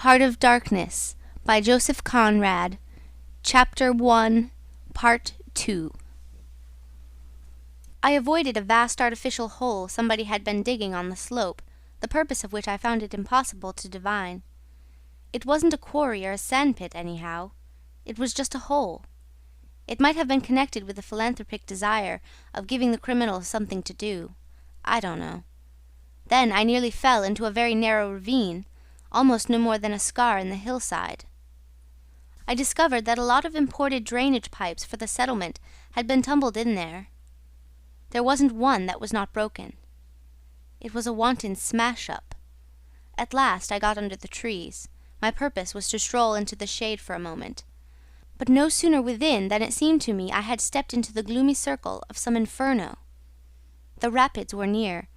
Heart of Darkness by Joseph Conrad, Chapter 1, Part 2. I avoided a vast artificial hole somebody had been digging on the slope, the purpose of which I found it impossible to divine. It wasn't a quarry or a sandpit, anyhow. It was just a hole. It might have been connected with a philanthropic desire of giving the criminals something to do. I don't know. Then I nearly fell into a very narrow ravine, almost no more than a scar in the hillside. I discovered that a lot of imported drainage pipes for the settlement had been tumbled in there. There wasn't one that was not broken. It was a wanton smash-up. At last I got under the trees. My purpose was to stroll into the shade for a moment. But no sooner within than it seemed to me I had stepped into the gloomy circle of some inferno. The rapids were near,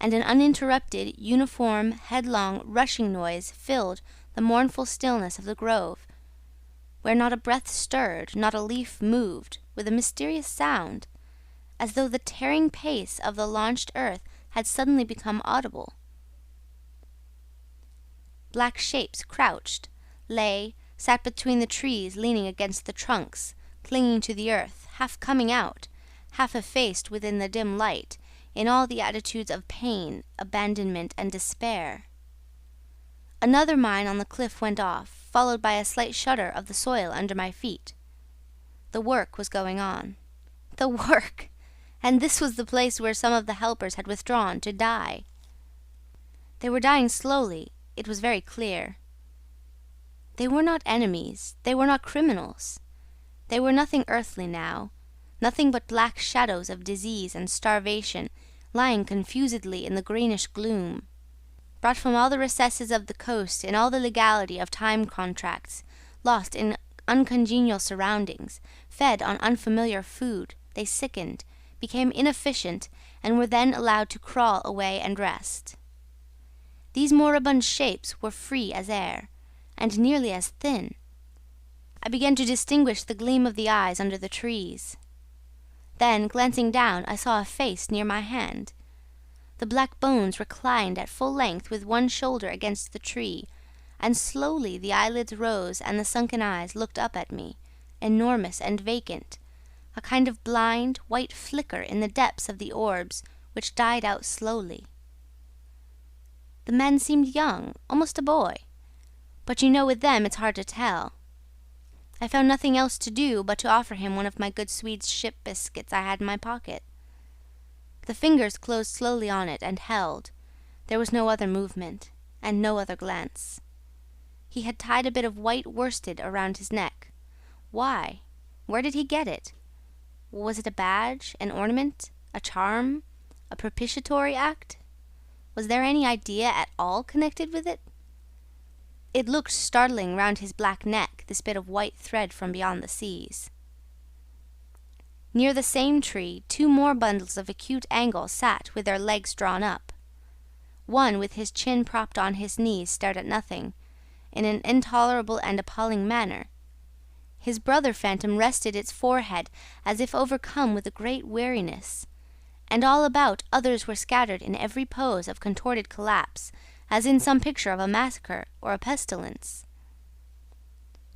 and an uninterrupted, uniform, headlong, rushing noise filled the mournful stillness of the grove, where not a breath stirred, not a leaf moved, with a mysterious sound, as though the tearing pace of the launched earth had suddenly become audible. Black shapes crouched, sat between the trees, leaning against the trunks, clinging to the earth, half coming out, half effaced within the dim light, in all the attitudes of pain, abandonment, and despair. Another mine on the cliff went off, followed by a slight shudder of the soil under my feet. The work was going on. The work! And this was the place where some of the helpers had withdrawn to die. They were dying slowly, it was very clear. They were not enemies, they were not criminals. They were nothing earthly now, nothing but black shadows of disease and starvation lying confusedly in the greenish gloom, brought from all the recesses of the coast in all the legality of time contracts, lost in uncongenial surroundings, fed on unfamiliar food. They sickened, became inefficient, and were then allowed to crawl away and rest. These moribund shapes were free as air, and nearly as thin. I began to distinguish the gleam of the eyes under the trees. Then, glancing down, I saw a face near my hand. The black bones reclined at full length with one shoulder against the tree, and slowly the eyelids rose and the sunken eyes looked up at me, enormous and vacant, a kind of blind, white flicker in the depths of the orbs, which died out slowly. The man seemed young, almost a boy, but you know with them it's hard to tell. I found nothing else to do but to offer him one of my good Swede's ship biscuits I had in my pocket. The fingers closed slowly on it and held. There was no other movement, and no other glance. He had tied a bit of white worsted around his neck. Why? Where did he get it? Was it a badge, an ornament, a charm, a propitiatory act? Was there any idea at all connected with it? It looked startling round his black neck, this bit of white thread from beyond the seas. Near the same tree, two more bundles of acute angle sat with their legs drawn up. One, with his chin propped on his knees, stared at nothing, in an intolerable and appalling manner. His brother phantom rested its forehead as if overcome with a great weariness, and all about others were scattered in every pose of contorted collapse, as in some picture of a massacre or a pestilence.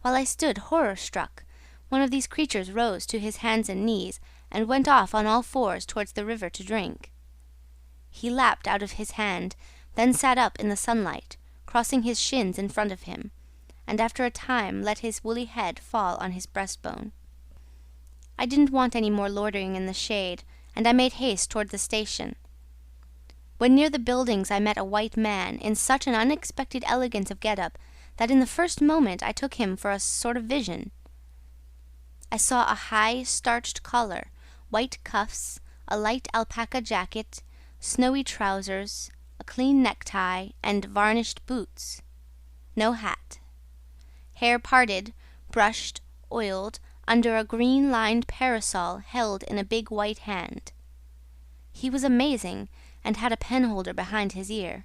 While I stood horror-struck, one of these creatures rose to his hands and knees and went off on all fours towards the river to drink. He lapped out of his hand, then sat up in the sunlight, crossing his shins in front of him, and after a time let his woolly head fall on his breastbone. I didn't want any more loitering in the shade, and I made haste toward the station. When near the buildings I met a white man, in such an unexpected elegance of get-up that in the first moment I took him for a sort of vision. I saw a high, starched collar, white cuffs, a light alpaca jacket, snowy trousers, a clean necktie, and varnished boots. No hat. Hair parted, brushed, oiled, under a green-lined parasol held in a big white hand. He was amazing, and had a penholder behind his ear.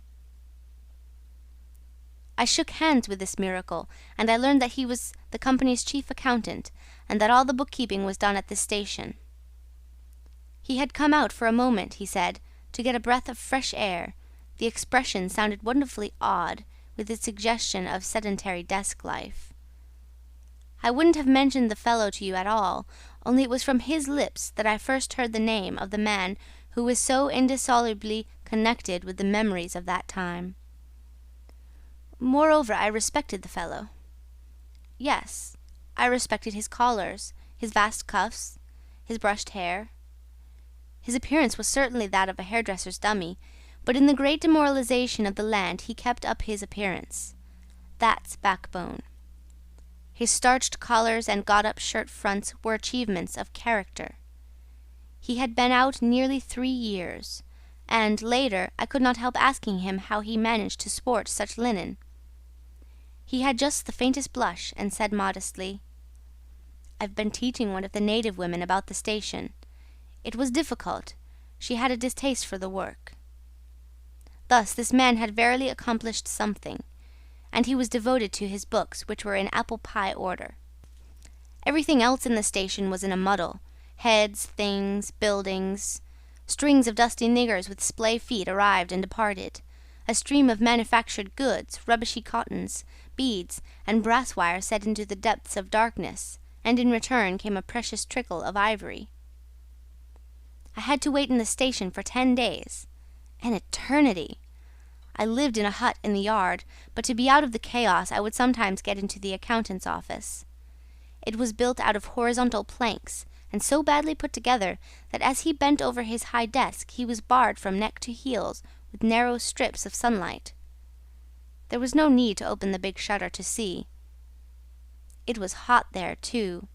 I shook hands with this miracle, and I learned that he was the company's chief accountant, and that all the bookkeeping was done at this station. He had come out for a moment, he said, to get a breath of fresh air. The expression sounded wonderfully odd, with its suggestion of sedentary desk life. I wouldn't have mentioned the fellow to you at all, only it was from his lips that I first heard the name of the man who was so indissolubly connected with the memories of that time. Moreover, I respected the fellow. Yes, I respected his collars, his vast cuffs, his brushed hair. His appearance was certainly that of a hairdresser's dummy, but in the great demoralization of the land he kept up his appearance. That's backbone. His starched collars and got-up shirt fronts were achievements of character. He had been out nearly 3 years, and, later, I could not help asking him how he managed to sport such linen. He had just the faintest blush, and said modestly, "I've been teaching one of the native women about the station. It was difficult. She had a distaste for the work." Thus this man had verily accomplished something, and he was devoted to his books, which were in apple-pie order. Everything else in the station was in a muddle: heads, things, buildings. Strings of dusty niggers with splay feet arrived and departed. A stream of manufactured goods, rubbishy cottons, beads, and brass wire set into the depths of darkness, and in return came a precious trickle of ivory. I had to wait in the station for 10 days. An eternity! I lived in a hut in the yard, but to be out of the chaos I would sometimes get into the accountant's office. It was built out of horizontal planks, and so badly put together that as he bent over his high desk he was barred from neck to heels with narrow strips of sunlight. There was no need to open the big shutter to see. It was hot there, too.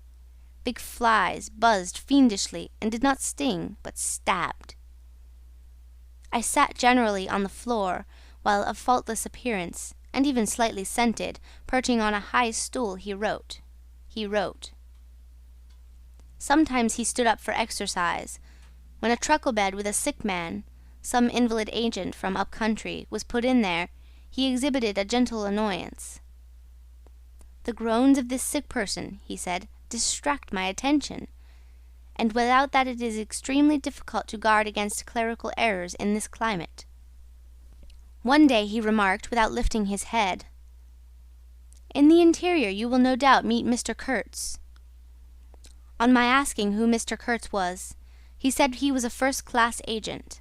Big flies buzzed fiendishly and did not sting, but stabbed. I sat generally on the floor, while of faultless appearance, and even slightly scented, perching on a high stool, he wrote. Sometimes he stood up for exercise. When a truckle bed with a sick man, some invalid agent from up country, was put in there, he exhibited a gentle annoyance. "The groans of this sick person," he said, "distract my attention, and without that it is extremely difficult to guard against clerical errors in this climate." One day he remarked, without lifting his head, "In the interior you will no doubt meet Mr. Kurtz." On my asking who Mr. Kurtz was, he said he was a first-class agent,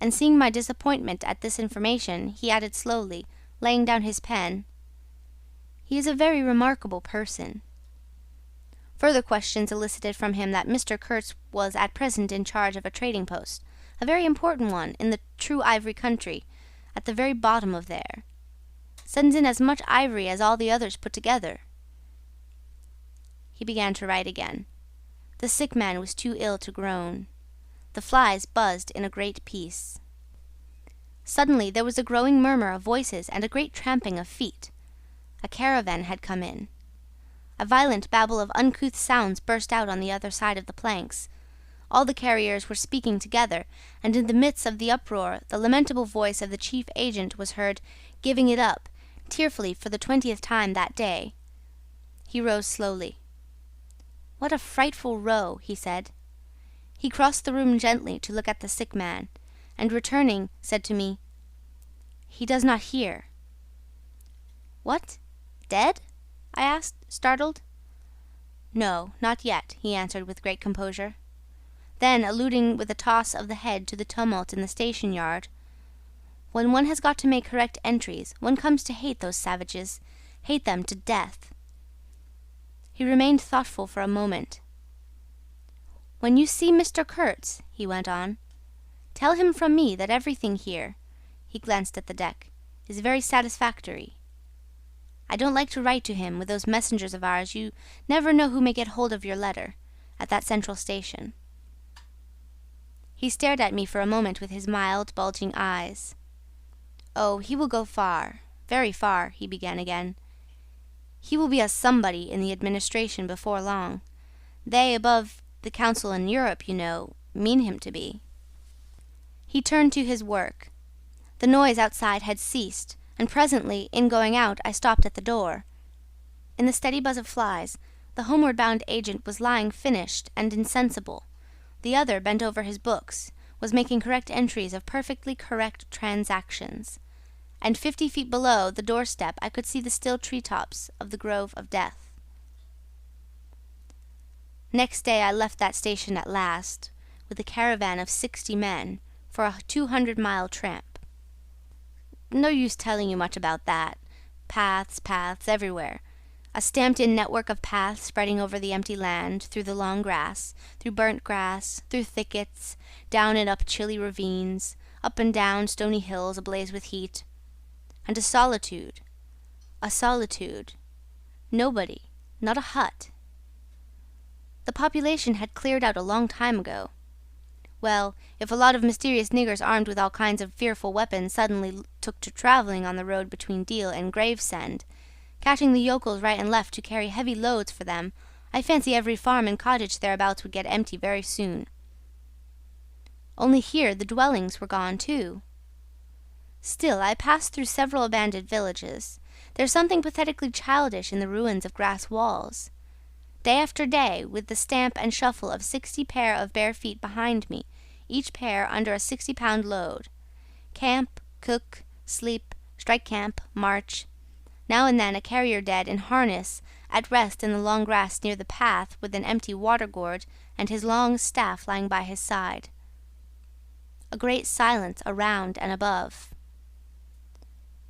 and seeing my disappointment at this information, he added slowly, laying down his pen, "He is a very remarkable person." Further questions elicited from him that Mr. Kurtz was at present in charge of a trading post, a very important one, in the true ivory country, at the very bottom of there. Sends in as much ivory as all the others put together. He began to write again. The sick man was too ill to groan. The flies buzzed in a great peace. Suddenly there was a growing murmur of voices and a great tramping of feet. A caravan had come in. A violent babble of uncouth sounds burst out on the other side of the planks. All the carriers were speaking together, and in the midst of the uproar the lamentable voice of the chief agent was heard, giving it up, tearfully for the 20th time that day. He rose slowly. "What a frightful row," he said. He crossed the room gently to look at the sick man, and returning, said to me, "He does not hear." "What? Dead?" I asked, startled. "No, not yet," he answered with great composure. Then, alluding with a toss of the head to the tumult in the station yard, "When one has got to make correct entries, one comes to hate those savages, hate them to death." He remained thoughtful for a moment. "When you see Mr. Kurtz," he went on, "tell him from me that everything here," he glanced at the deck, "is very satisfactory. I don't like to write to him with those messengers of ours. You never know who may get hold of your letter, at that central station." He stared at me for a moment with his mild, bulging eyes. "Oh, he will go far, very far," he began again. "He will be a somebody in the administration before long. They, above the council in Europe, you know, mean him to be." He turned to his work. The noise outside had ceased, and presently, in going out, I stopped at the door. In the steady buzz of flies, the homeward-bound agent was lying finished and insensible. The other, bent over his books, was making correct entries of perfectly correct transactions. and 50 feet below the doorstep I could see the still treetops of the Grove of Death. Next day I left that station at last, with a caravan of 60 men, for a 200-mile tramp. No use telling you much about that. Paths everywhere. A stamped-in network of paths spreading over the empty land, through the long grass, through burnt grass, through thickets, down and up chilly ravines, up and down stony hills ablaze with heat. And a solitude. Nobody, not a hut. The population had cleared out a long time ago. Well, if a lot of mysterious niggers armed with all kinds of fearful weapons suddenly took to travelling on the road between Deal and Gravesend, catching the yokels right and left to carry heavy loads for them, I fancy every farm and cottage thereabouts would get empty very soon. Only here the dwellings were gone too. Still, I passed through several abandoned villages. There's something pathetically childish in the ruins of grass walls. Day after day, with the stamp and shuffle of 60 pair of bare feet behind me, each pair under a 60-pound load. Camp, cook, sleep, strike camp, march. Now and then a carrier dead in harness, at rest in the long grass near the path with an empty water-gourd and his long staff lying by his side. A great silence around and above.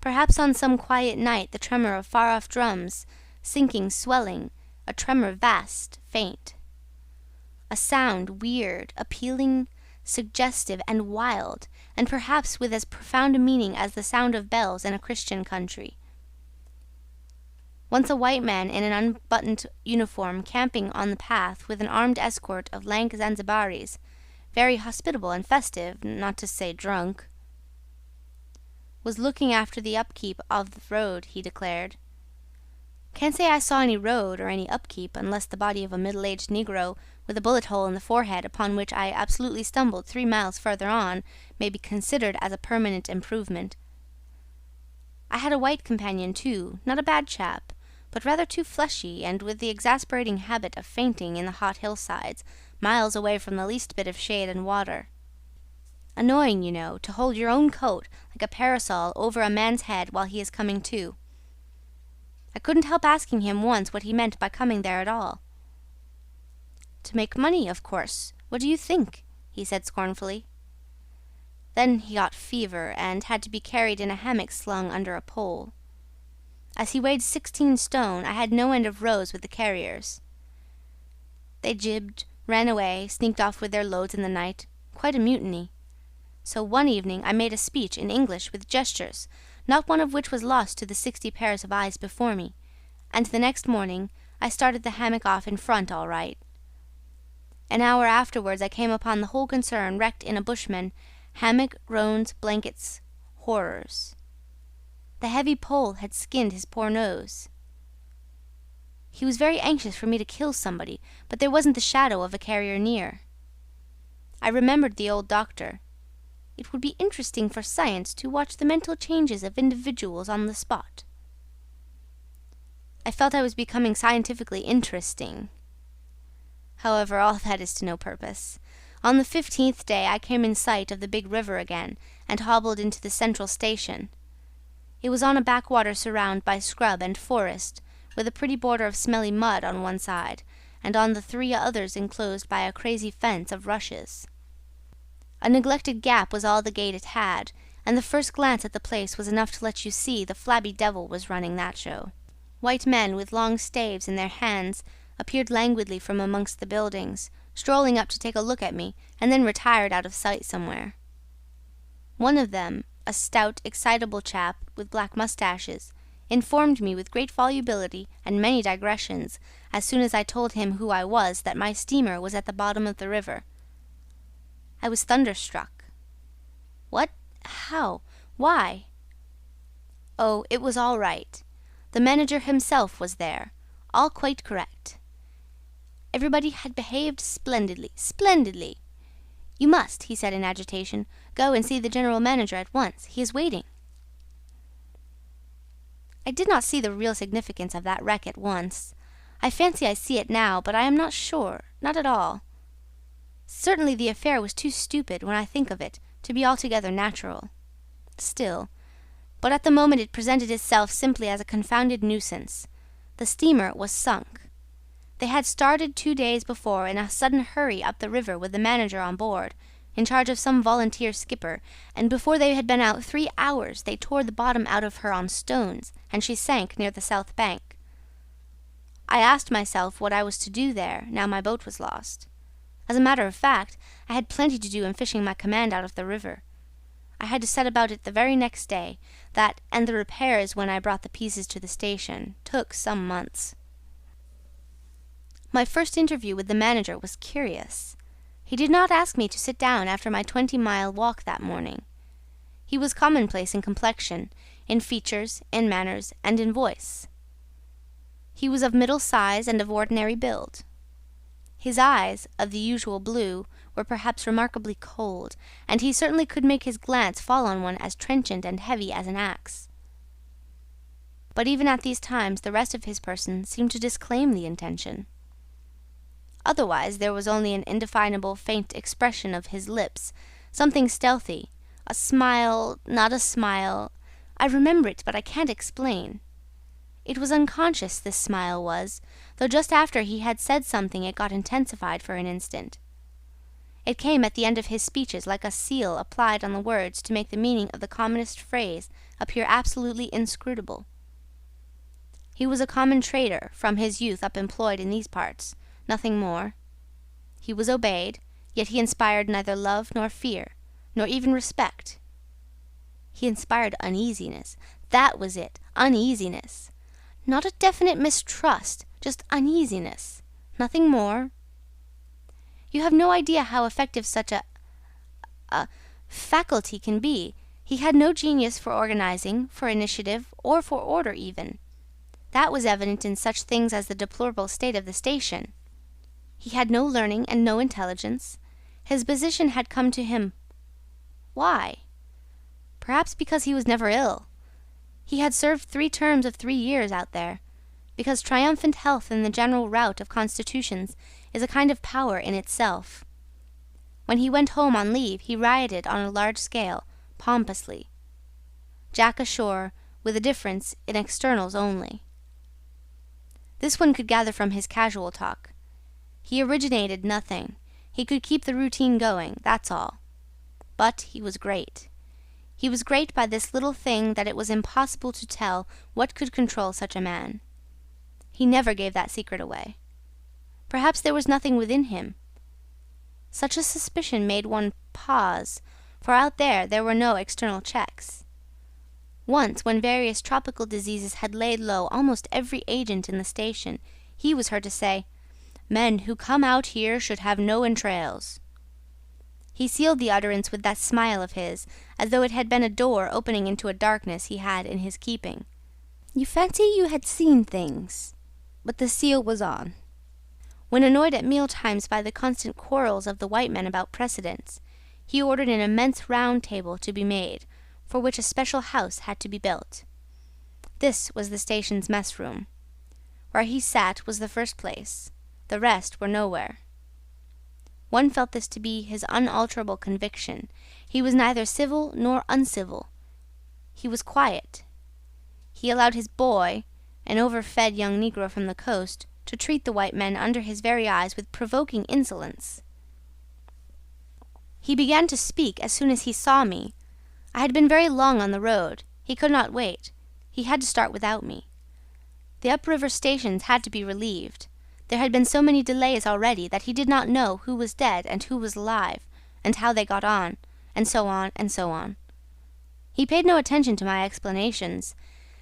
Perhaps on some quiet night the tremor of far-off drums, sinking, swelling, a tremor vast, faint. A sound weird, appealing, suggestive, and wild, and perhaps with as profound a meaning as the sound of bells in a Christian country. Once a white man in an unbuttoned uniform camping on the path with an armed escort of lank Zanzibaris, very hospitable and festive, not to say drunk, was looking after the upkeep of the road, he declared. Can't say I saw any road or any upkeep unless the body of a middle-aged Negro with a bullet hole in the forehead upon which I absolutely stumbled 3 miles further on may be considered as a permanent improvement. I had a white companion too, not a bad chap, but rather too fleshy and with the exasperating habit of fainting in the hot hillsides, miles away from the least bit of shade and water. Annoying, you know, to hold your own coat like a parasol over a man's head while he is coming to. I couldn't help asking him once what he meant by coming there at all. To make money, of course. What do you think? He said scornfully. Then he got fever and had to be carried in a hammock slung under a pole. As he weighed 16 stone, I had no end of rows with the carriers. They jibbed, ran away, sneaked off with their loads in the night. Quite a mutiny. So one evening I made a speech in English with gestures, not one of which was lost to the 60 pairs of eyes before me, and the next morning I started the hammock off in front all right. An hour afterwards I came upon the whole concern wrecked in a bushman, hammock, roans, blankets, horrors. The heavy pole had skinned his poor nose. He was very anxious for me to kill somebody, but there wasn't the shadow of a carrier near. I remembered the old doctor. It would be interesting for science to watch the mental changes of individuals on the spot. I felt I was becoming scientifically interesting. However, all that is to no purpose. On the 15th day I came in sight of the big river again, and hobbled into the central station. It was on a backwater surrounded by scrub and forest, with a pretty border of smelly mud on one side, and on the 3 others enclosed by a crazy fence of rushes. A neglected gap was all the gate it had, and the first glance at the place was enough to let you see the flabby devil was running that show. White men with long staves in their hands appeared languidly from amongst the buildings, strolling up to take a look at me, and then retired out of sight somewhere. One of them, a stout, excitable chap with black moustaches, informed me with great volubility and many digressions, as soon as I told him who I was, that my steamer was at the bottom of the river. I was thunderstruck. What? How? Why? Oh, it was all right. The manager himself was there, all quite correct. Everybody had behaved splendidly, splendidly. You must, he said in agitation, go and see the general manager at once. He is waiting. I did not see the real significance of that wreck at once. I fancy I see it now, but I am not sure, not at all. Certainly the affair was too stupid, when I think of it, to be altogether natural. Still, But at the moment it presented itself simply as a confounded nuisance. The steamer was sunk. They had started 2 days before in a sudden hurry up the river with the manager on board, in charge of some volunteer skipper, and before they had been out 3 hours they tore the bottom out of her on stones, and she sank near the south bank. I asked myself what I was to do there, now my boat was lost. As a matter of fact, I had plenty to do in fishing my command out of the river. I had to set about it the very next day, that, and the repairs when I brought the pieces to the station, took some months. My first interview with the manager was curious. He did not ask me to sit down after my 20-mile walk that morning. He was commonplace in complexion, in features, in manners, and in voice. He was of middle size and of ordinary build. His eyes, of the usual blue, were perhaps remarkably cold, and he certainly could make his glance fall on one as trenchant and heavy as an axe. But even at these times the rest of his person seemed to disclaim the intention. Otherwise there was only an indefinable faint expression of his lips, something stealthy, a smile, not a smile. I remember it, but I can't explain. It was unconscious, this smile was, though just after he had said something it got intensified for an instant. It came at the end of his speeches like a seal applied on the words to make the meaning of the commonest phrase appear absolutely inscrutable. He was a common trader, from his youth up employed in these parts, nothing more. He was obeyed, yet he inspired neither love nor fear, nor even respect. He inspired uneasiness. That was it, uneasiness. Not a definite mistrust, just uneasiness, nothing more. You have no idea how effective such a faculty can be. He had no genius for organizing, for initiative, or for order even. That was evident in such things as the deplorable state of the station. He had no learning and no intelligence. His position had come to him. Why? Perhaps because he was never ill. He had served 3 terms of 3 years out there, because triumphant health in the general rout of constitutions is a kind of power in itself. When he went home on leave he rioted on a large scale, pompously. Jack ashore, with a difference in externals only. This one could gather from his casual talk. He originated nothing. He could keep the routine going, that's all. But he was great. He was great by this little thing that it was impossible to tell what could control such a man. He never gave that secret away. Perhaps there was nothing within him. Such a suspicion made one pause, for out there were no external checks. Once, when various tropical diseases had laid low almost every agent in the station, he was heard to say, "Men who come out here should have no entrails." He sealed the utterance with that smile of his, as though it had been a door opening into a darkness he had in his keeping. You fancy you had seen things, but the seal was on. When annoyed at meal-times by the constant quarrels of the white men about precedence, he ordered an immense round table to be made, for which a special house had to be built. This was the station's mess-room. Where he sat was the first place. The rest were nowhere. One felt this to be his unalterable conviction. He was neither civil nor uncivil. He was quiet. He allowed his boy, an overfed young negro from the coast, to treat the white men under his very eyes with provoking insolence. He began to speak as soon as he saw me. I had been very long on the road. He could not wait. He had to start without me. The upriver stations had to be relieved. There had been so many delays already that he did not know who was dead and who was alive, and how they got on, and so on, and so on. He paid no attention to my explanations,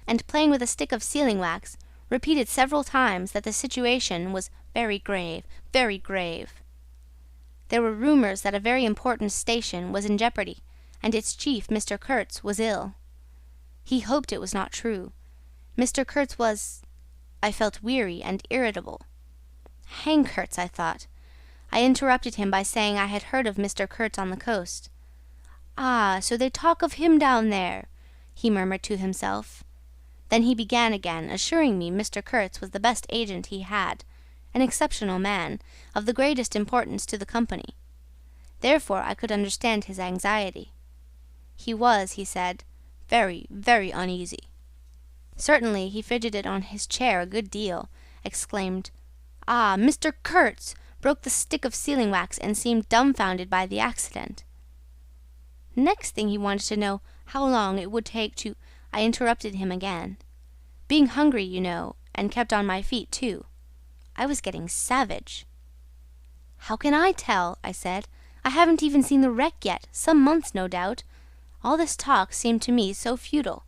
and playing with a stick of sealing-wax, repeated several times that the situation was very grave, very grave. There were rumours that a very important station was in jeopardy, and its chief, Mr. Kurtz, was ill. He hoped it was not true. Mr. Kurtz was... I felt weary and irritable. Hang Kurtz, I thought. I interrupted him by saying I had heard of Mr. Kurtz on the coast. Ah, so they talk of him down there, he murmured to himself. Then he began again, assuring me Mr. Kurtz was the best agent he had, an exceptional man, of the greatest importance to the company. Therefore I could understand his anxiety. He was, he said, very, very uneasy. Certainly he fidgeted on his chair a good deal, exclaimed, "Ah, Mr. Kurtz!" broke the stick of sealing-wax, and seemed dumbfounded by the accident. Next thing he wanted to know how long it would take to... I interrupted him again. Being hungry, you know, and kept on my feet too. I was getting savage. "How can I tell?" I said. "I haven't even seen the wreck yet, some months no doubt. All this talk seemed to me so futile."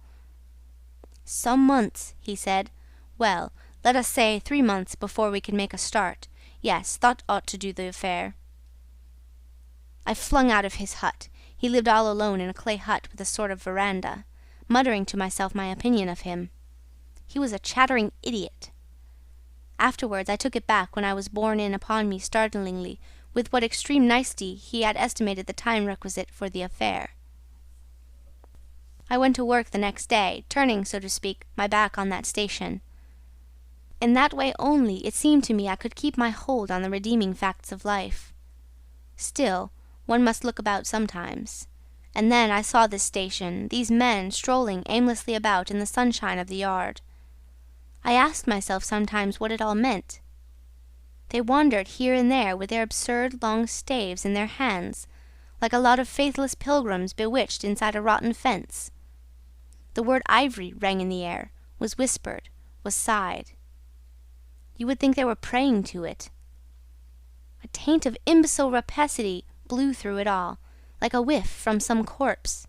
"Some months," he said. "Well, let us say 3 months before we can make a start. Yes, that ought to do the affair." I flung out of his hut. He lived all alone in a clay hut with a sort of veranda, muttering to myself my opinion of him. He was a chattering idiot. Afterwards I took it back when I was borne in upon me startlingly with what extreme nicety he had estimated the time requisite for the affair. I went to work the next day, turning, so to speak, my back on that station. In that way only, it seemed to me I could keep my hold on the redeeming facts of life. Still, one must look about sometimes. And then I saw this station, these men strolling aimlessly about in the sunshine of the yard. I asked myself sometimes what it all meant. They wandered here and there with their absurd long staves in their hands, like a lot of faithless pilgrims bewitched inside a rotten fence. The word ivory rang in the air, was whispered, was sighed. You would think they were praying to it. A taint of imbecile rapacity blew through it all, like a whiff from some corpse.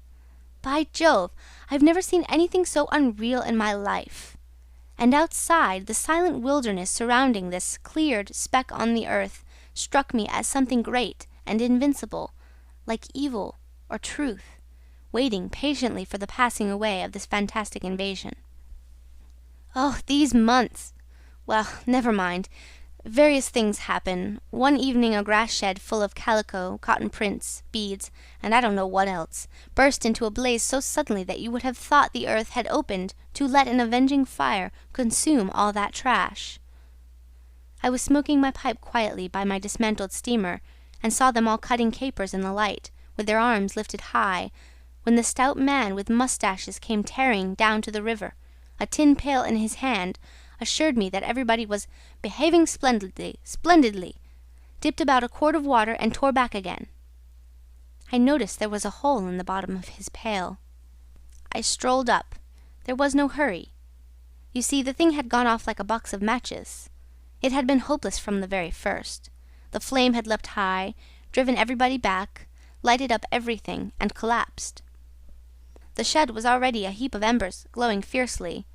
By Jove, I've never seen anything so unreal in my life. And outside, the silent wilderness surrounding this cleared speck on the earth struck me as something great and invincible, like evil or truth, waiting patiently for the passing away of this fantastic invasion. Oh, these months! Well, never mind. Various things happen. One evening a grass shed full of calico, cotton prints, beads, and I don't know what else, burst into a blaze so suddenly that you would have thought the earth had opened to let an avenging fire consume all that trash. I was smoking my pipe quietly by my dismantled steamer, and saw them all cutting capers in the light, with their arms lifted high, when the stout man with moustaches came tearing down to the river, a tin pail in his hand, assured me that everybody was behaving splendidly, dipped about a quart of water and tore back again. I noticed there was a hole in the bottom of his pail. I strolled up. There was no hurry. You see, the thing had gone off like a box of matches. It had been hopeless from the very first. The flame had leapt high, driven everybody back, lighted up everything, and collapsed. The shed was already a heap of embers, glowing fiercely.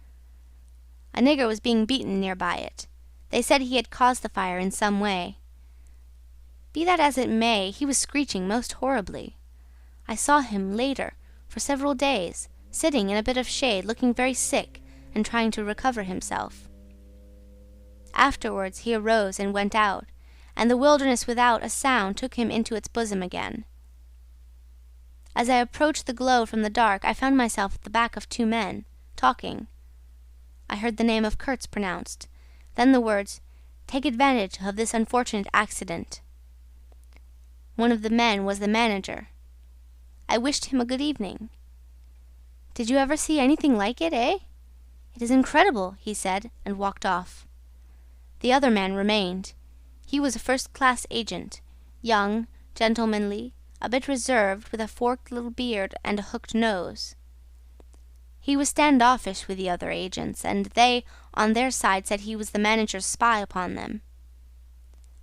A nigger was being beaten near by it. They said he had caused the fire in some way. Be that as it may, he was screeching most horribly. I saw him later, for several days, sitting in a bit of shade, looking very sick and trying to recover himself. Afterwards he arose and went out, and the wilderness without a sound took him into its bosom again. As I approached the glow from the dark, I found myself at the back of 2 men, talking. I heard the name of Kurtz pronounced, then the words, "Take advantage of this unfortunate accident." One of the men was the manager. I wished him a good evening. "Did you ever see anything like it, eh? It is incredible," he said, and walked off. The other man remained. He was a first-class agent, young, gentlemanly, a bit reserved, with a forked little beard and a hooked nose. He was standoffish with the other agents, and they, on their side, said he was the manager's spy upon them.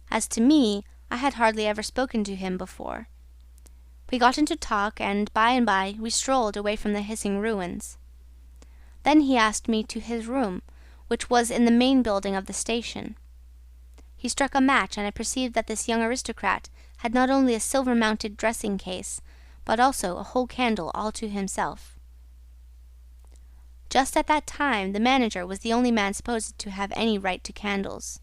As to me, I had hardly ever spoken to him before. We got into talk, and by we strolled away from the hissing ruins. Then he asked me to his room, which was in the main building of the station. He struck a match, and I perceived that this young aristocrat had not only a silver-mounted dressing-case, but also a whole candle all to himself. Just at that time, the manager was the only man supposed to have any right to candles.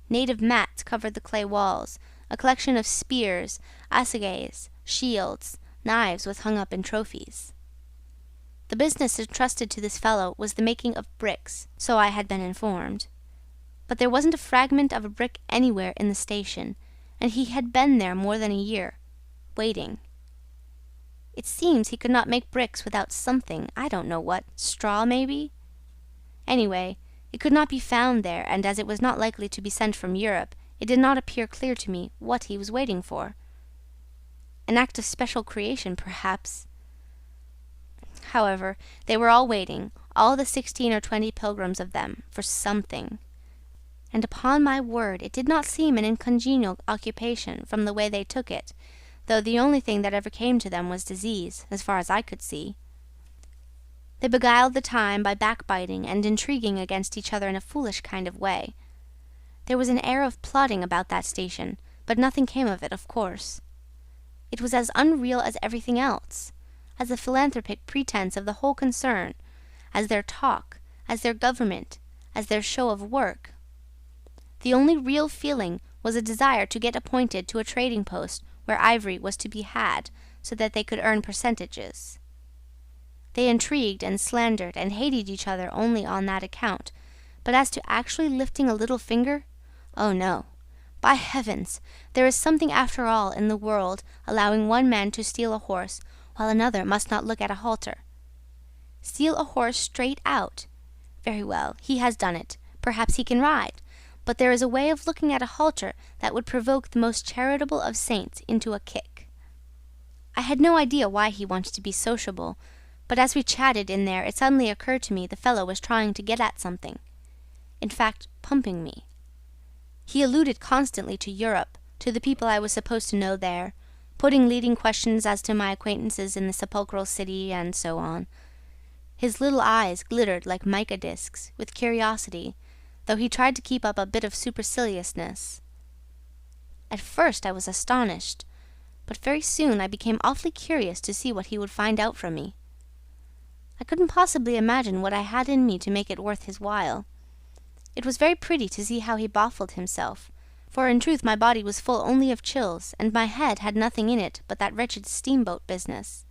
Native mats covered the clay walls, a collection of spears, assegais, shields, knives was hung up in trophies. The business entrusted to this fellow was the making of bricks, so I had been informed. But there wasn't a fragment of a brick anywhere in the station, and he had been there more than a year, waiting. It seems he could not make bricks without something, I don't know what, straw maybe? Anyway, it could not be found there, and as it was not likely to be sent from Europe, it did not appear clear to me what he was waiting for. An act of special creation, perhaps. However, they were all waiting, all the 16 or 20 pilgrims of them, for something. And upon my word, it did not seem an uncongenial occupation from the way they took it, though the only thing that ever came to them was disease, as far as I could see. They beguiled the time by backbiting and intriguing against each other in a foolish kind of way. There was an air of plotting about that station, but nothing came of it, of course. It was as unreal as everything else, as the philanthropic pretense of the whole concern, as their talk, as their government, as their show of work. The only real feeling was a desire to get appointed to a trading post where ivory was to be had, so that they could earn percentages. They intrigued and slandered and hated each other only on that account, but as to actually lifting a little finger, oh no. By heavens, there is something after all in the world allowing one man to steal a horse while another must not look at a halter. Steal a horse straight out. Very well, he has done it. Perhaps he can ride. But there is a way of looking at a halter that would provoke the most charitable of saints into a kick. I had no idea why he wanted to be sociable, but as we chatted in there it suddenly occurred to me the fellow was trying to get at something. In fact, pumping me. He alluded constantly to Europe, to the people I was supposed to know there, putting leading questions as to my acquaintances in the sepulchral city, and so on. His little eyes glittered like mica discs with curiosity, though he tried to keep up a bit of superciliousness. At first I was astonished, but very soon I became awfully curious to see what he would find out from me. I couldn't possibly imagine what I had in me to make it worth his while. It was very pretty to see how he baffled himself, for in truth my body was full only of chills, and my head had nothing in it but that wretched steamboat business.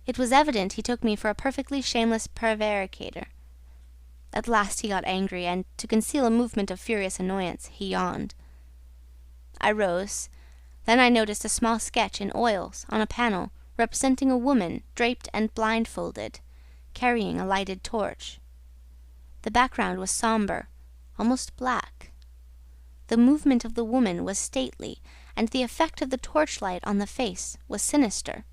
It was evident he took me for a perfectly shameless prevaricator. At last he got angry, and, to conceal a movement of furious annoyance, he yawned. I rose. Then I noticed a small sketch in oils on a panel representing a woman draped and blindfolded, carrying a lighted torch. The background was sombre, almost black. The movement of the woman was stately, and the effect of the torchlight on the face was sinister.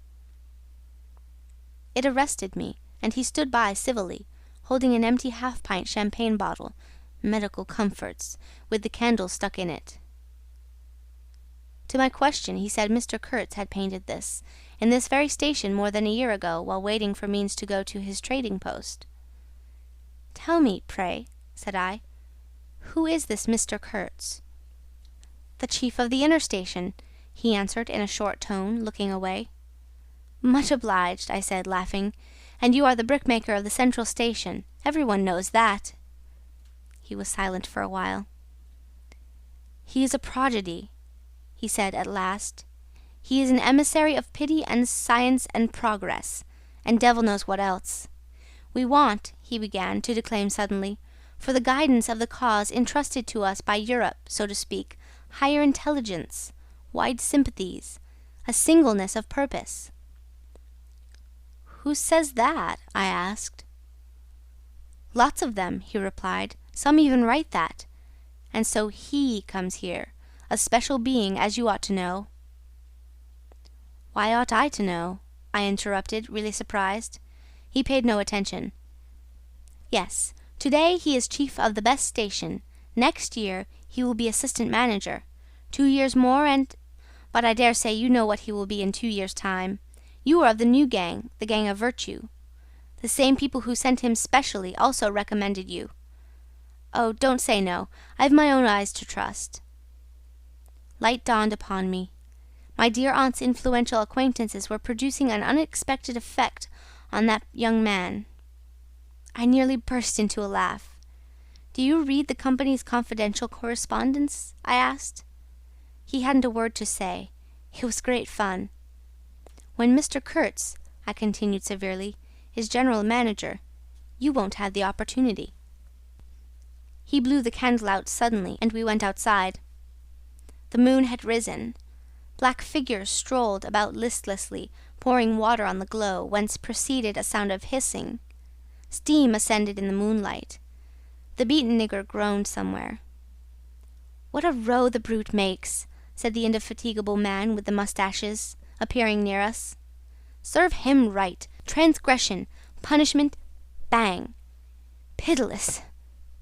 It arrested me, and he stood by civilly, holding an empty half-pint champagne bottle, medical comforts, with the candle stuck in it. To my question he said Mr. Kurtz had painted this, in this very station more than a year ago, while waiting for means to go to his trading post. "Tell me, pray," said I, "who is this Mr. Kurtz?" "The chief of the inner station," he answered in a short tone, looking away. "Much obliged," I said, laughing. "And you are the brickmaker of the central station. Everyone knows that." He was silent for a while. "He is a prodigy," he said at last. "He is an emissary of pity and science and progress, and devil knows what else. We want," he began to declaim suddenly, "for the guidance of the cause entrusted to us by Europe, so to speak, higher intelligence, wide sympathies, a singleness of purpose." "Who says that?" I asked. "Lots of them," he replied. "Some even write that. And so he comes here, a special being, as you ought to know." "Why ought I to know?" I interrupted, really surprised. He paid no attention. "Yes, today he is chief of the best station. Next year he will be assistant manager. 2 years more and... But I dare say you know what he will be in 2 years' time. You are of the new gang, the gang of virtue. The same people who sent him specially also recommended you. Oh, don't say no. I've my own eyes to trust." Light dawned upon me. My dear aunt's influential acquaintances were producing an unexpected effect on that young man. I nearly burst into a laugh. "Do you read the company's confidential correspondence?" I asked. He hadn't a word to say. It was great fun. "When Mr. Kurtz," I continued severely, "is general manager, you won't have the opportunity." He blew the candle out suddenly, and we went outside. The moon had risen. Black figures strolled about listlessly, pouring water on the glow, whence proceeded a sound of hissing. Steam ascended in the moonlight. The beaten nigger groaned somewhere. "What a row the brute makes!" said the indefatigable man with the moustaches, appearing near us. "Serve him right. Transgression, punishment, bang. Pitiless,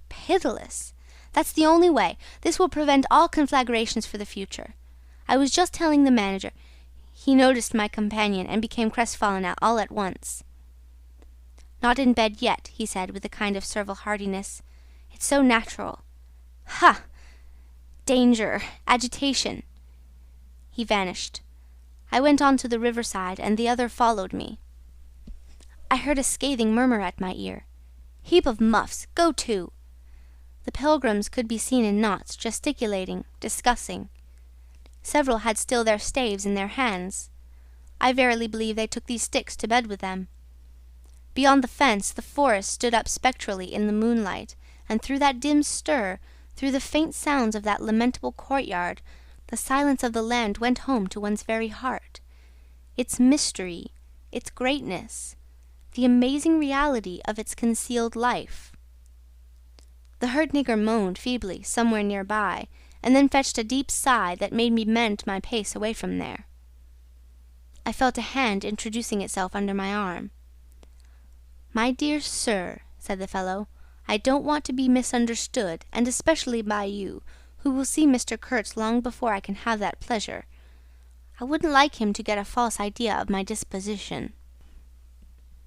pitiless. That's the only way. This will prevent all conflagrations for the future. I was just telling the manager..." He noticed my companion and became crestfallen all at once. "Not in bed yet," he said with a kind of servile heartiness. "It's so natural. Ha! Danger, agitation." He vanished. I went on to the riverside, and the other followed me. I heard a scathing murmur at my ear. "Heap of muffs, go to!" The pilgrims could be seen in knots, gesticulating, discussing. Several had still their staves in their hands. I verily believe they took these sticks to bed with them. Beyond the fence, the forest stood up spectrally in the moonlight, and through that dim stir, through the faint sounds of that lamentable courtyard, the silence of the land went home to one's very heart. Its mystery, its greatness, the amazing reality of its concealed life. The hurt nigger moaned feebly somewhere near by, and then fetched a deep sigh that made me mend my pace away from there. I felt a hand introducing itself under my arm. "My dear sir," said the fellow, "I don't want to be misunderstood, and especially by you, who will see Mr. Kurtz long before I can have that pleasure. I wouldn't like him to get a false idea of my disposition."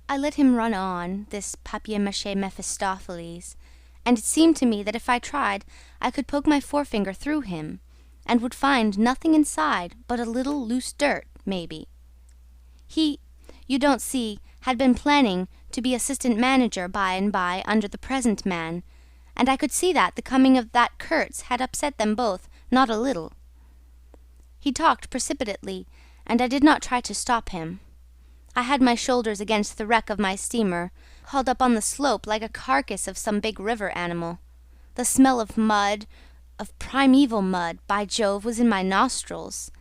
I let him run on, this papier-mâché Mephistopheles, and it seemed to me that if I tried I could poke my forefinger through him, and would find nothing inside but a little loose dirt, maybe. He, you don't see, had been planning to be assistant manager by and by under the present man, and I could see that the coming of that Kurtz had upset them both not a little. He talked precipitately, and I did not try to stop him. I had my shoulders against the wreck of my steamer, hauled up on the slope like a carcass of some big river animal. The smell of mud, of primeval mud, by Jove, was in my nostrils.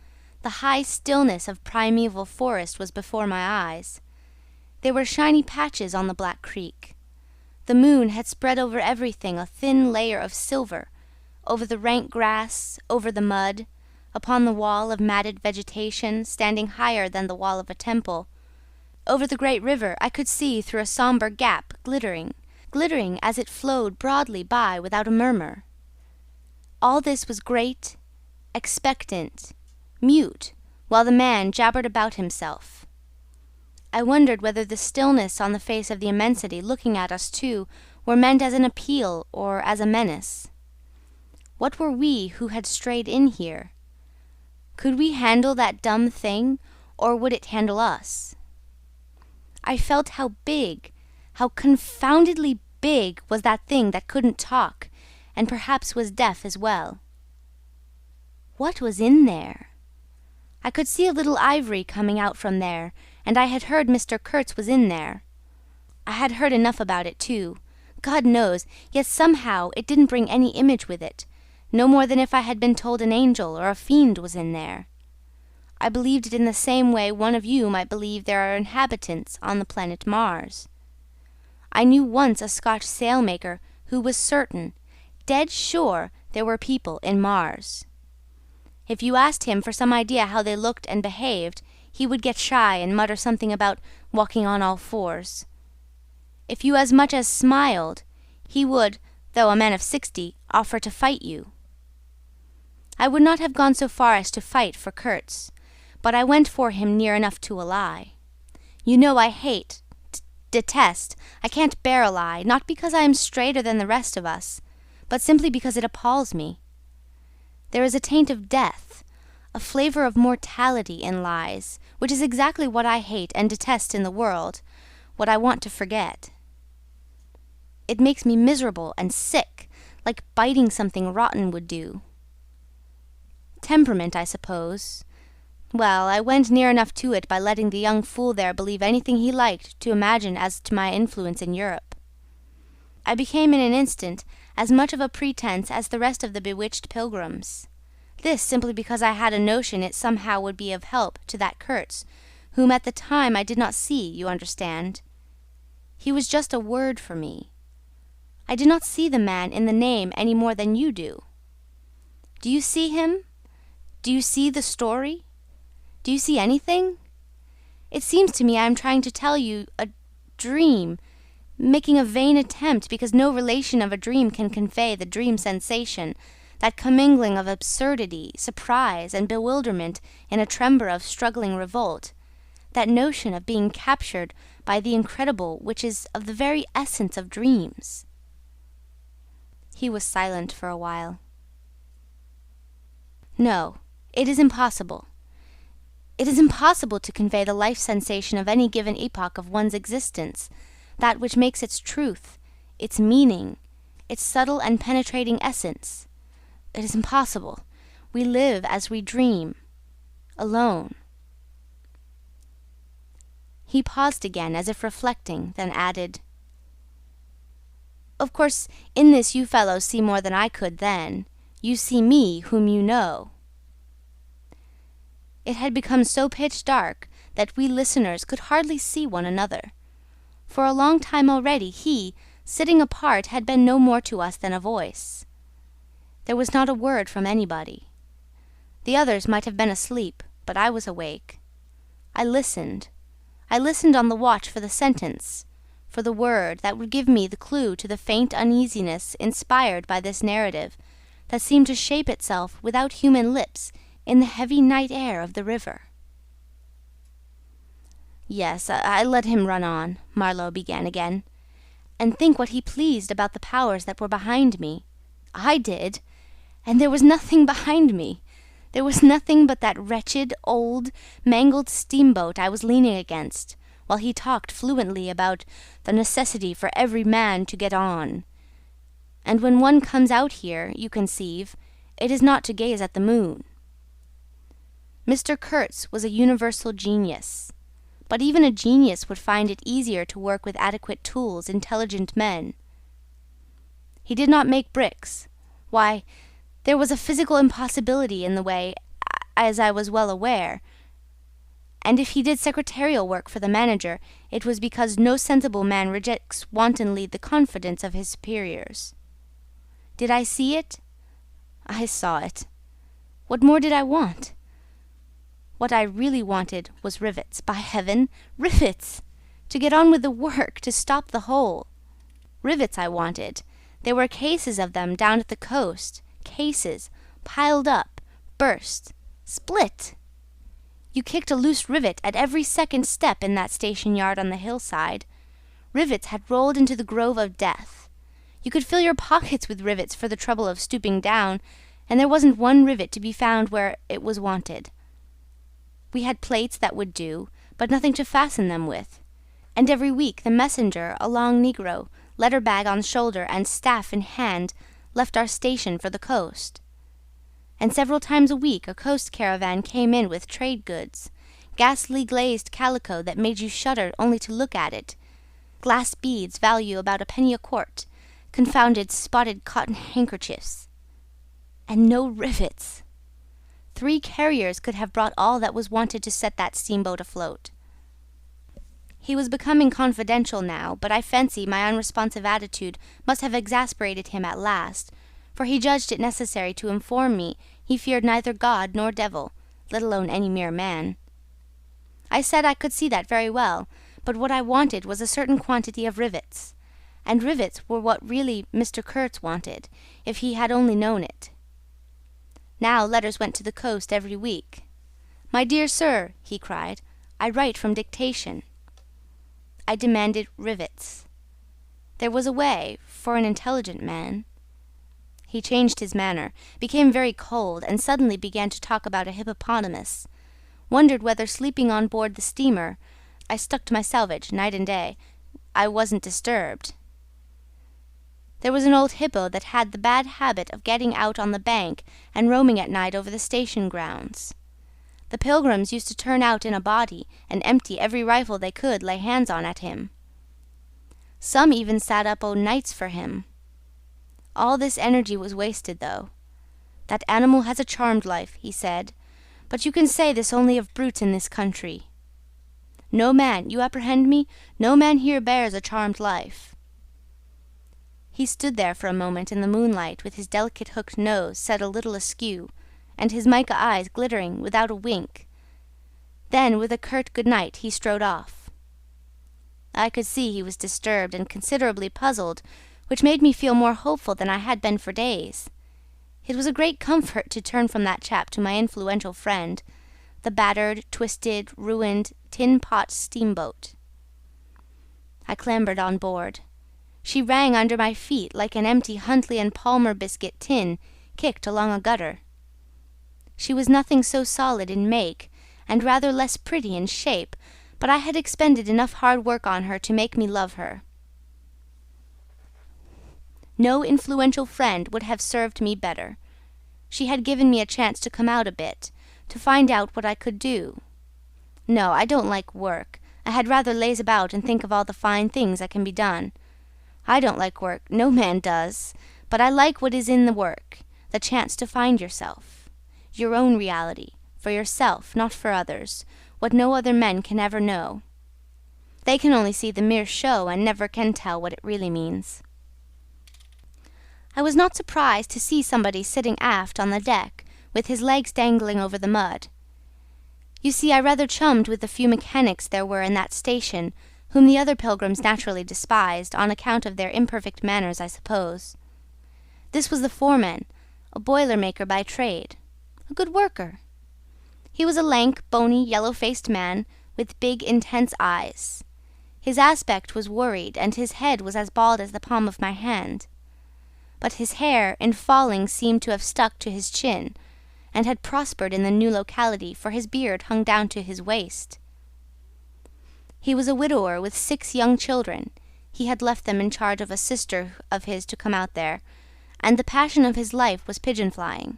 The high stillness of primeval forest was before my eyes. There were shiny patches on the black creek. The moon had spread over everything a thin layer of silver, over the rank grass, over the mud, upon the wall of matted vegetation standing higher than the wall of a temple. Over the great river I could see through a sombre gap, glittering as it flowed broadly by without a murmur. All this was great, expectant, mute, while the man jabbered about himself. I wondered whether the stillness on the face of the immensity looking at us two were meant as an appeal or as a menace. What were we who had strayed in here? Could we handle that dumb thing, or would it handle us? I felt how big, how confoundedly big was that thing that couldn't talk, and perhaps was deaf as well. What was in there? I could see a little ivory coming out from there, and I had heard Mr. Kurtz was in there. I had heard enough about it too, God knows, yet somehow it didn't bring any image with it, no more than if I had been told an angel or a fiend was in there. I believed it in the same way one of you might believe there are inhabitants on the planet Mars. I knew once a Scotch sailmaker who was certain, dead sure, there were people in Mars. If you asked him for some idea how they looked and behaved, he would get shy and mutter something about walking on all fours. If you as much as smiled, he would, though a man of 60, offer to fight you. I would not have gone so far as to fight for Kurtz, but I went for him near enough to a lie. You know I hate, detest, I can't bear a lie, not because I am straighter than the rest of us, but simply because it appalls me. There is a taint of death, a flavour of mortality in lies, which is exactly what I hate and detest in the world, what I want to forget. It makes me miserable and sick, like biting something rotten would do. Temperament, I suppose. Well, I went near enough to it by letting the young fool there believe anything he liked to imagine as to my influence in Europe. I became in an instant as much of a pretence as the rest of the bewitched pilgrims. This simply because I had a notion it somehow would be of help to that Kurtz, whom at the time I did not see, you understand. He was just a word for me. I did not see the man in the name any more than you do. Do you see him? Do you see the story? Do you see anything? It seems to me I am trying to tell you a dream, making a vain attempt, because no relation of a dream can convey the dream sensation, that commingling of absurdity, surprise, and bewilderment in a tremor of struggling revolt, that notion of being captured by the incredible which is of the very essence of dreams. He was silent for a while. No, it is impossible. It is impossible to convey the life sensation of any given epoch of one's existence, that which makes its truth, its meaning, its subtle and penetrating essence. It is impossible. We live as we dream, alone. He paused again, as if reflecting, then added, "Of course, in this you fellows see more than I could then. You see me, whom you know." It had become so pitch dark that we listeners could hardly see one another. For a long time already he, sitting apart, had been no more to us than a voice. There was not a word from anybody. The others might have been asleep, but I was awake. I listened on the watch for the sentence, for the word that would give me the clue to the faint uneasiness inspired by this narrative, that seemed to shape itself without human lips in the heavy night air of the river. "Yes, I let him run on," Marlow began again, "and think what he pleased about the powers that were behind me. I did, and there was nothing behind me. There was nothing but that wretched, old, mangled steamboat I was leaning against, while he talked fluently about the necessity for every man to get on. And when one comes out here, you conceive, it is not to gaze at the moon. Mr. Kurtz was a universal genius, but even a genius would find it easier to work with adequate tools, intelligent men. He did not make bricks. Why, there was a physical impossibility in the way, as I was well aware, and if he did secretarial work for the manager, it was because no sensible man rejects wantonly the confidence of his superiors. Did I see it? I saw it. What more did I want? What I really wanted was rivets, by heaven, rivets! To get on with the work, to stop the hole. Rivets I wanted. There were cases of them down at the coast, cases, piled up, burst, split. You kicked a loose rivet at every second step in that station yard on the hillside. Rivets had rolled into the grove of death. You could fill your pockets with rivets for the trouble of stooping down, and there wasn't one rivet to be found where it was wanted. We had plates that would do, but nothing to fasten them with. And every week the messenger, a long negro, letter bag on shoulder and staff in hand, left our station for the coast. And several times a week a coast caravan came in with trade goods, ghastly glazed calico that made you shudder only to look at it, glass beads value about a penny a quart, confounded spotted cotton handkerchiefs. And no rivets! 3 carriers could have brought all that was wanted to set that steamboat afloat. He was becoming confidential now, but I fancy my unresponsive attitude must have exasperated him at last, for he judged it necessary to inform me he feared neither God nor devil, let alone any mere man. I said I could see that very well, but what I wanted was a certain quantity of rivets, and rivets were what really Mr. Kurtz wanted, if he had only known it. Now letters went to the coast every week. "My dear sir," he cried, "I write from dictation." I demanded rivets. There was a way, for an intelligent man. He changed his manner, became very cold, and suddenly began to talk about a hippopotamus. Wondered whether, sleeping on board the steamer, I stuck to my selvage night and day, I wasn't disturbed. There was an old hippo that had the bad habit of getting out on the bank and roaming at night over the station grounds. The pilgrims used to turn out in a body and empty every rifle they could lay hands on at him. Some even sat up o' nights for him. All this energy was wasted, though. That animal has a charmed life, he said, but you can say this only of brutes in this country. No man, you apprehend me? No man here bears a charmed life." He stood there for a moment in the moonlight, with his delicate hooked nose set a little askew, and his mica eyes glittering without a wink. Then, with a curt good night, he strode off. I could see he was disturbed and considerably puzzled, which made me feel more hopeful than I had been for days. It was a great comfort to turn from that chap to my influential friend, the battered, twisted, ruined, tin-pot steamboat. I clambered on board. She rang under my feet like an empty Huntley and Palmer biscuit tin kicked along a gutter. She was nothing so solid in make, and rather less pretty in shape, but I had expended enough hard work on her to make me love her. No influential friend would have served me better. She had given me a chance to come out a bit, to find out what I could do. No, I don't like work. I had rather laze about and think of all the fine things that can be done. I don't like work, no man does, but I like what is in the work, the chance to find yourself, your own reality, for yourself, not for others, what no other men can ever know. They can only see the mere show and never can tell what it really means. I was not surprised to see somebody sitting aft on the deck, with his legs dangling over the mud. You see, I rather chummed with the few mechanics there were in that station, whom the other pilgrims naturally despised, on account of their imperfect manners, I suppose. This was the foreman, a boiler-maker by trade, a good worker. He was a lank, bony, yellow-faced man, with big, intense eyes. His aspect was worried, and his head was as bald as the palm of my hand. But his hair, in falling, seemed to have stuck to his chin, and had prospered in the new locality, for his beard hung down to his waist. He was a widower with 6 young children. He had left them in charge of a sister of his to come out there, and the passion of his life was pigeon-flying.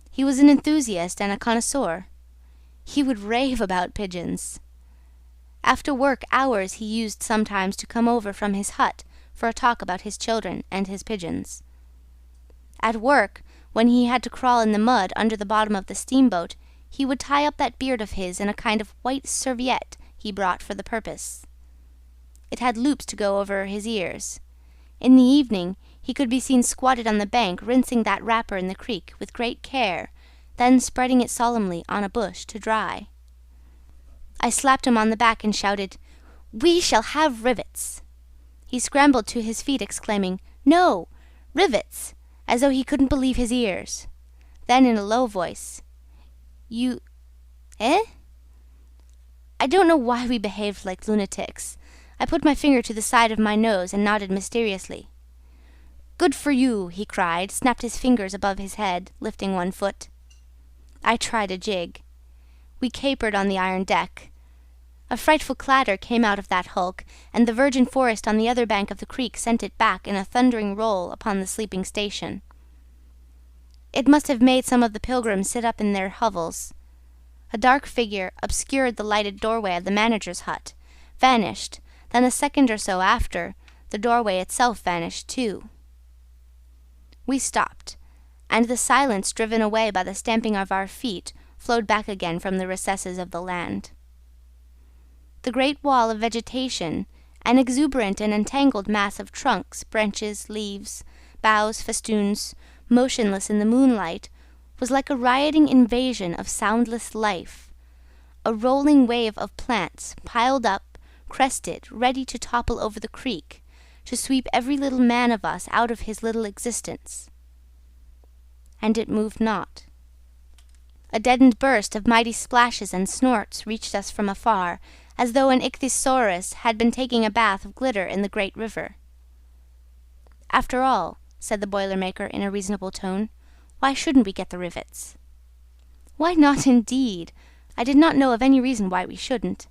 He was an enthusiast and a connoisseur. He would rave about pigeons. After work hours he used sometimes to come over from his hut for a talk about his children and his pigeons. At work, when he had to crawl in the mud under the bottom of the steamboat, he would tie up that beard of his in a kind of white serviette he brought for the purpose. It had loops to go over his ears. In the evening he could be seen squatted on the bank, rinsing that wrapper in the creek with great care, then spreading it solemnly on a bush to dry. I slapped him on the back and shouted, "We shall have rivets!" He scrambled to his feet, exclaiming, "No! Rivets!" as though he couldn't believe his ears. Then, in a low voice, "You... eh?" I don't know why we behaved like lunatics. I put my finger to the side of my nose and nodded mysteriously. "Good for you!" he cried, snapped his fingers above his head, lifting one foot. I tried a jig. We capered on the iron deck. A frightful clatter came out of that hulk, and the virgin forest on the other bank of the creek sent it back in a thundering roll upon the sleeping station. It must have made some of the pilgrims sit up in their hovels. A dark figure obscured the lighted doorway of the manager's hut, vanished, then a second or so after, the doorway itself vanished too. We stopped, and the silence driven away by the stamping of our feet flowed back again from the recesses of the land. The great wall of vegetation, an exuberant and entangled mass of trunks, branches, leaves, boughs, festoons, motionless in the moonlight, was like a rioting invasion of soundless life, a rolling wave of plants, piled up, crested, ready to topple over the creek, to sweep every little man of us out of his little existence. And it moved not. A deadened burst of mighty splashes and snorts reached us from afar, as though an ichthyosaurus had been taking a bath of glitter in the great river. "After all," said the boiler-maker in a reasonable tone, "why shouldn't we get the rivets?" "Why not, indeed? I did not know of any reason why we shouldn't."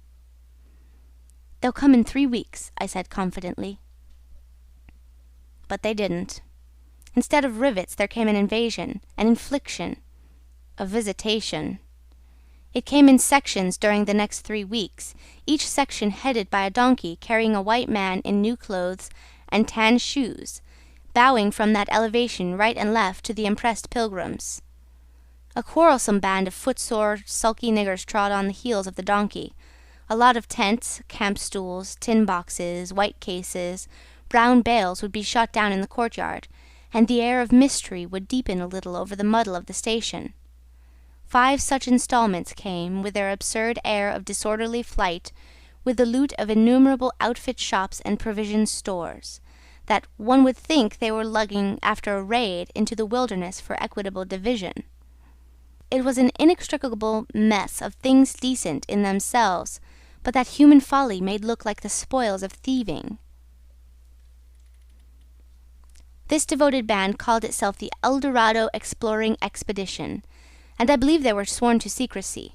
"They'll come in 3 weeks," I said confidently. But they didn't. Instead of rivets, there came an invasion, an infliction, a visitation. It came in sections during the next 3 weeks, each section headed by a donkey carrying a white man in new clothes and tan shoes, bowing from that elevation right and left to the impressed pilgrims. A quarrelsome band of footsore, sulky niggers trod on the heels of the donkey, A lot of tents, camp stools, tin boxes, white cases, brown bales would be shot down in the courtyard, and the air of mystery would deepen a little over the muddle of the station. 5 such installments came, with their absurd air of disorderly flight, with the loot of innumerable outfit shops and provision stores, that one would think they were lugging after a raid into the wilderness for equitable division. It was an inextricable mess of things decent in themselves, but that human folly made look like the spoils of thieving. This devoted band called itself the El Dorado Exploring Expedition, and I believe they were sworn to secrecy.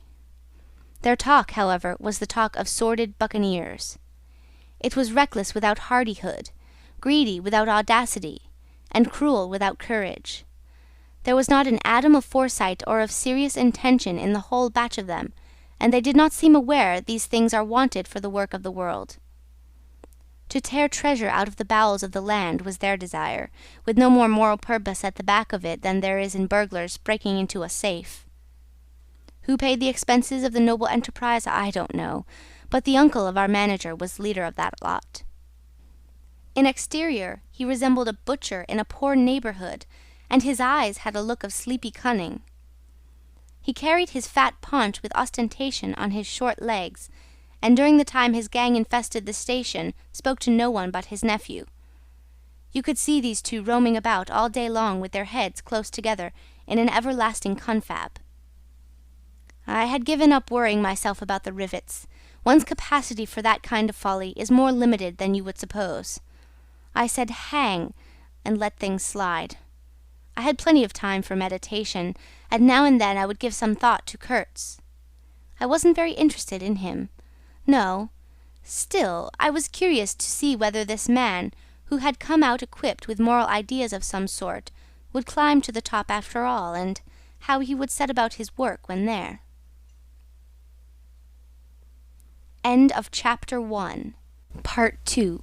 Their talk, however, was the talk of sordid buccaneers. It was reckless without hardihood, greedy without audacity, and cruel without courage. There was not an atom of foresight or of serious intention in the whole batch of them, and they did not seem aware these things are wanted for the work of the world. To tear treasure out of the bowels of the land was their desire, with no more moral purpose at the back of it than there is in burglars breaking into a safe. Who paid the expenses of the noble enterprise, I don't know, but the uncle of our manager was leader of that lot. In exterior he resembled a butcher in a poor neighbourhood, and his eyes had a look of sleepy cunning. He carried his fat paunch with ostentation on his short legs, and during the time his gang infested the station spoke to no one but his nephew. You could see these two roaming about all day long with their heads close together in an everlasting confab. I had given up worrying myself about the rivets. One's capacity for that kind of folly is more limited than you would suppose. I said hang, and let things slide. I had plenty of time for meditation, and now and then I would give some thought to Kurtz. I wasn't very interested in him. No. Still, I was curious to see whether this man, who had come out equipped with moral ideas of some sort, would climb to the top after all, and how he would set about his work when there. End of Chapter 1. Part 2.